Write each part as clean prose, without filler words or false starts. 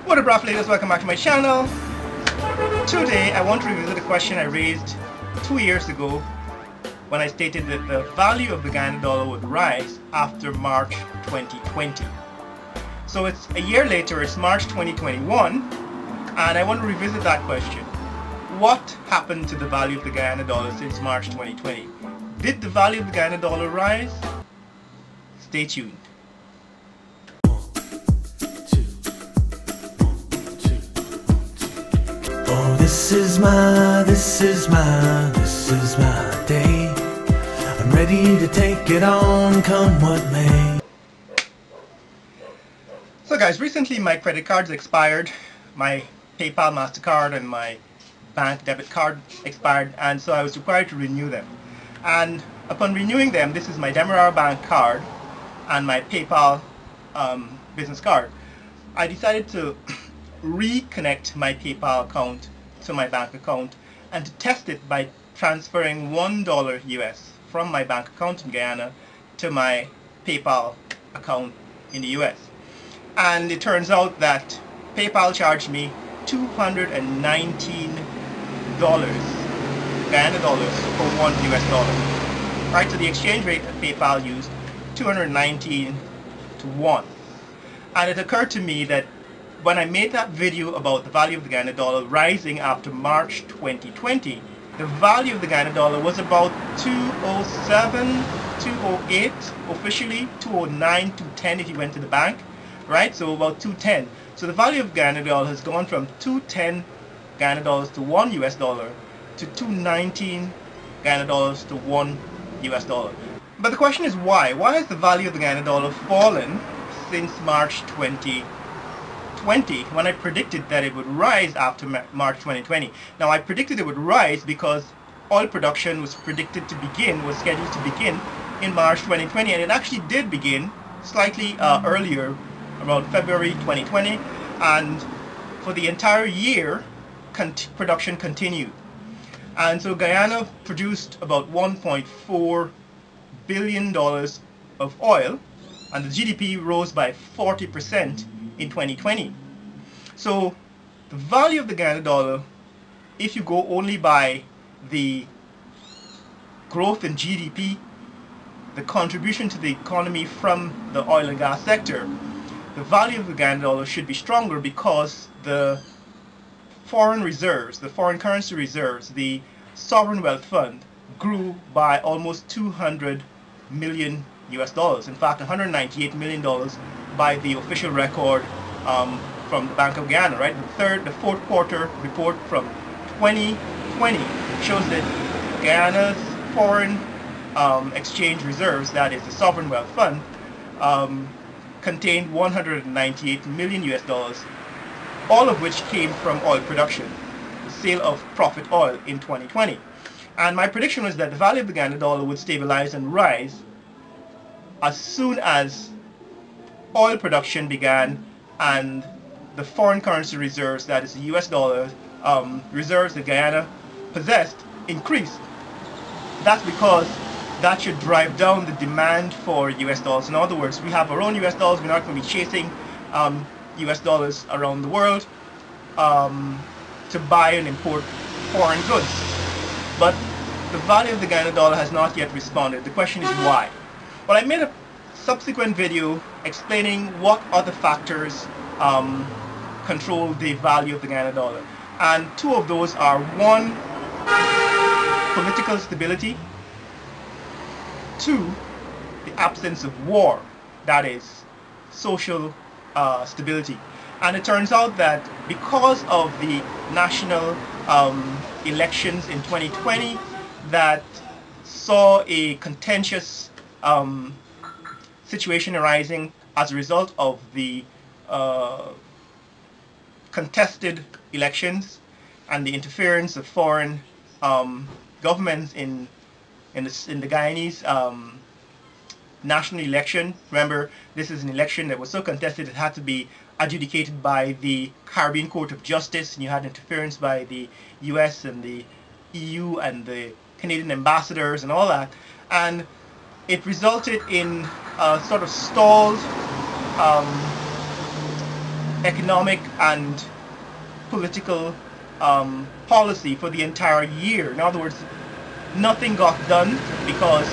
What up, ladies? Welcome back to my channel. Today I want to revisit a question I raised 2 years ago when I stated that the value of the Guyana dollar would rise after March 2020. So it's a year later, it's March 2021, and I want to revisit that question. What happened to the value of the Guyana dollar since March 2020? Did the value of the Guyana dollar rise? Stay tuned. Oh, this is my day. I'm ready to take it on, come what may. So guys, recently my credit cards expired. My PayPal, MasterCard and my bank debit card expired, and so I was required to renew them. And upon renewing them, this is my Demerara Bank card and my PayPal business card. I decided to reconnect my PayPal account to my bank account and to test it by transferring $1 US from my bank account in Guyana to my PayPal account in the US. And it turns out that PayPal charged me $219 Guyana dollars for $1 US. Right, so the exchange rate that PayPal used, 219 to 1. And it occurred to me that when I made that video about the value of the Guyana dollar rising after March 2020, the value of the Guyana dollar was about 207, 208 officially, 209, 210 if you went to the bank, right? So about 210. So the value of Guyana dollar has gone from 210 Guyana dollars to $1 US to 219 Guyana dollars to $1 US. But the question is why? Why has the value of the Guyana dollar fallen since March 2020 when I predicted that it would rise after March 2020? Now I predicted it would rise because oil production was predicted to begin, was scheduled to begin in March 2020, and it actually did begin slightly earlier, around February 2020, and for the entire year production continued. And so Guyana produced about $1.4 billion of oil, and the GDP rose by 40% in 2020. So the value of the Guyana dollar, if you go only by the growth in GDP, the contribution to the economy from the oil and gas sector, the value of the Guyana dollar should be stronger because the foreign reserves, the foreign currency reserves, the sovereign wealth fund grew by almost $200 million US. In fact, $198 million by the official record from the Bank of Guyana, right? The fourth quarter report from 2020 shows that Guyana's foreign exchange reserves, that is the sovereign wealth fund, contained $198 million US, all of which came from oil production, the sale of profit oil in 2020. And my prediction was that the value of the Guyana dollar would stabilize and rise as soon as oil production began and the foreign currency reserves, that is the US dollar reserves that Guyana possessed, increased. That's because that should drive down the demand for US dollars. In other words, we have our own US dollars, we're not going to be chasing US dollars around the world to buy and import foreign goods. But the value of the Guyana dollar has not yet responded. The question is why? Well, I made a subsequent video explaining what other factors control the value of the Guyana dollar. And two of those are, one, political stability, two, the absence of war, that is social stability. And it turns out that because of the national elections in 2020 that saw a contentious situation arising as a result of the contested elections and the interference of foreign governments in the Guyanese national election. Remember, this is an election that was so contested it had to be adjudicated by the Caribbean Court of Justice, and you had interference by the US and the EU and the Canadian ambassadors and all that, and it resulted in a sort of stalled economic and political policy for the entire year. In other words, nothing got done because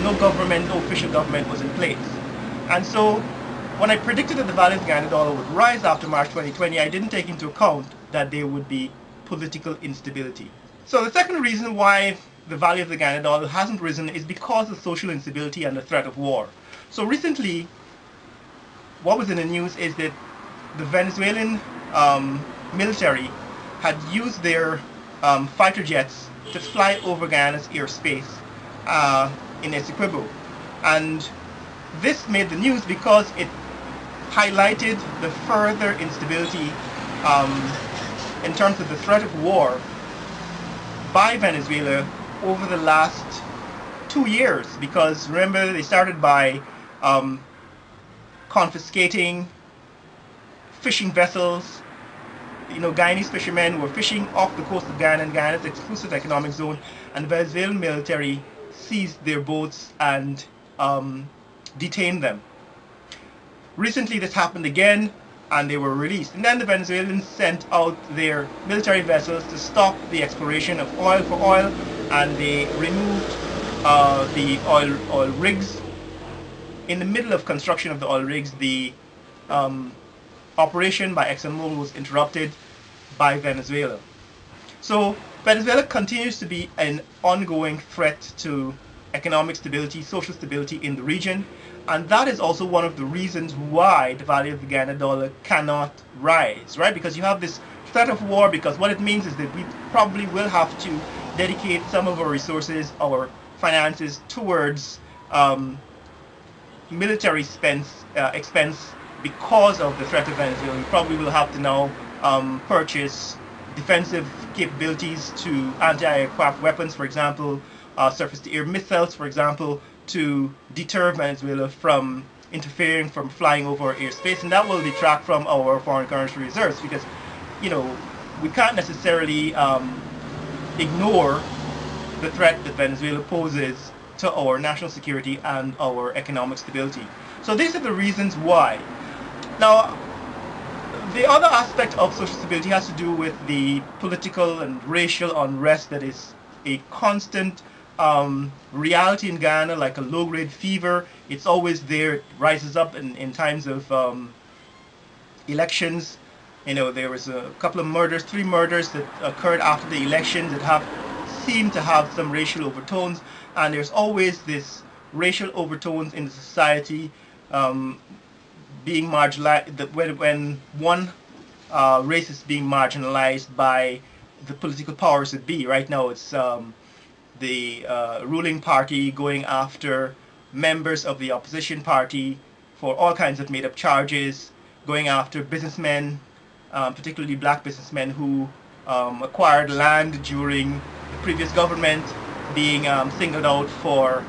no official government was in place. And so when I predicted that the value of the Guyana dollar would rise after March 2020, I didn't take into account that there would be political instability. So the second reason why the value of the Guyana dollar hasn't risen is because of social instability and the threat of war. So recently, what was in the news is that the Venezuelan military had used their fighter jets to fly over Guyana's airspace in Essequibo. And this made the news because it highlighted the further instability in terms of the threat of war by Venezuela over the last 2 years. Because remember, they started by confiscating fishing vessels. You know, Guyanese fishermen were fishing off the coast of Guyana, and Guyana's exclusive economic zone, and the Venezuelan military seized their boats and detained them. Recently this happened again, and they were released. And then the Venezuelans sent out their military vessels to stop the exploration of oil for oil, and they removed the oil rigs. In the middle of construction of the oil rigs, the operation by ExxonMobil was interrupted by Venezuela. So Venezuela continues to be an ongoing threat to economic stability, social stability in the region, and that is also one of the reasons why the value of the Guyana dollar cannot rise, right? Because you have this threat of war, because what it means is that we probably will have to dedicate some of our resources, our finances, towards military expense because of the threat of Venezuela. We probably will have to now purchase defensive capabilities to anti-aircraft weapons, for example, surface-to-air missiles, for example, to deter Venezuela from interfering, from flying over our airspace, and that will detract from our foreign currency reserves, because, you know, we can't necessarily ignore the threat that Venezuela poses to our national security and our economic stability. So these are the reasons why. Now, the other aspect of social stability has to do with the political and racial unrest that is a constant reality in Guyana, like a low-grade fever. It's always there. It rises up in times of elections. You know, there was a couple of murders, 3 murders that occurred after the elections that seem to have some racial overtones, and there's always this racial overtones in the society being marginalized, when one race is being marginalized by the political powers that be. Right now it's the ruling party going after members of the opposition party for all kinds of made-up charges, going after businessmen, particularly black businessmen who acquired land during the previous government, being singled out for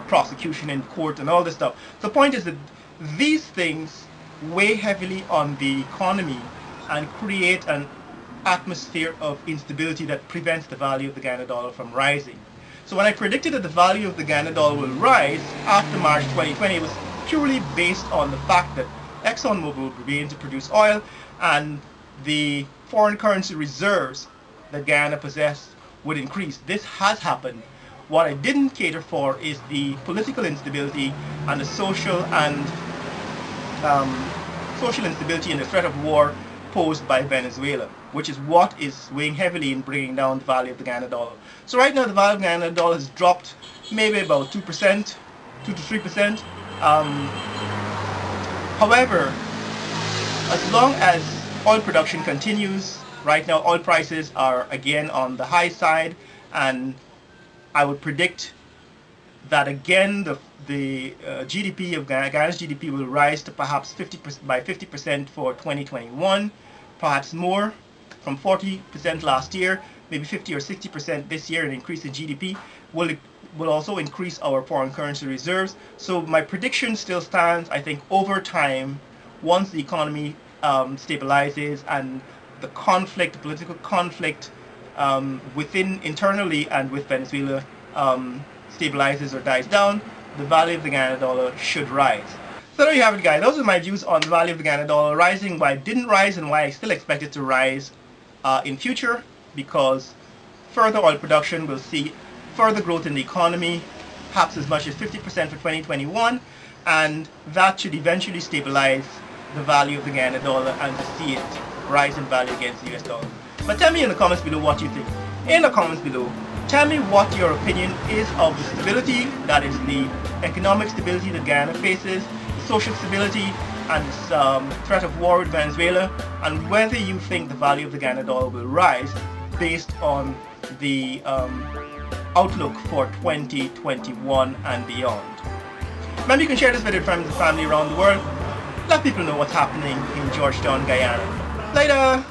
prosecution in court and all this stuff. The point is that these things weigh heavily on the economy and create an atmosphere of instability that prevents the value of the Guyana dollar from rising. So when I predicted that the value of the Guyana dollar will rise after March 2020, it was purely based on the fact that ExxonMobil would begin to produce oil, and the foreign currency reserves that Guyana possessed would increase. This has happened. What I didn't cater for is the political instability and the social instability and the threat of war posed by Venezuela, which is what is weighing heavily in bringing down the value of the Guyana dollar. So right now the value of the Guyana dollar has dropped maybe about 2%, 2 to 3%. However, as long as oil production continues, right now oil prices are again on the high side, and I would predict that again the GDP of Guyana's GDP will rise to perhaps 50% for 2021, perhaps more, from 40% last year, maybe 50 or 60% this year. An increase in GDP will also increase our foreign currency reserves. So my prediction still stands. I think over time, once the economy stabilizes and the political conflict internally and with Venezuela stabilizes or dies down, the value of the Guyana dollar should rise. So there you have it, guys. Those are my views on the value of the Guyana dollar rising, why it didn't rise, and why I still expect it to rise in future, because further oil production will see further growth in the economy, perhaps as much as 50% for 2021, and that should eventually stabilize the value of the Guyana dollar and to see it rise in value against the US dollar. But tell me in the comments below what you think. In the comments below, tell me what your opinion is of the stability, that is the economic stability that Guyana faces, social stability, and threat of war with Venezuela, and whether you think the value of the Guyana dollar will rise based on the outlook for 2021 and beyond. Remember, you can share this video with friends and family around the world. Let people know what's happening in Georgetown, Guyana. Later!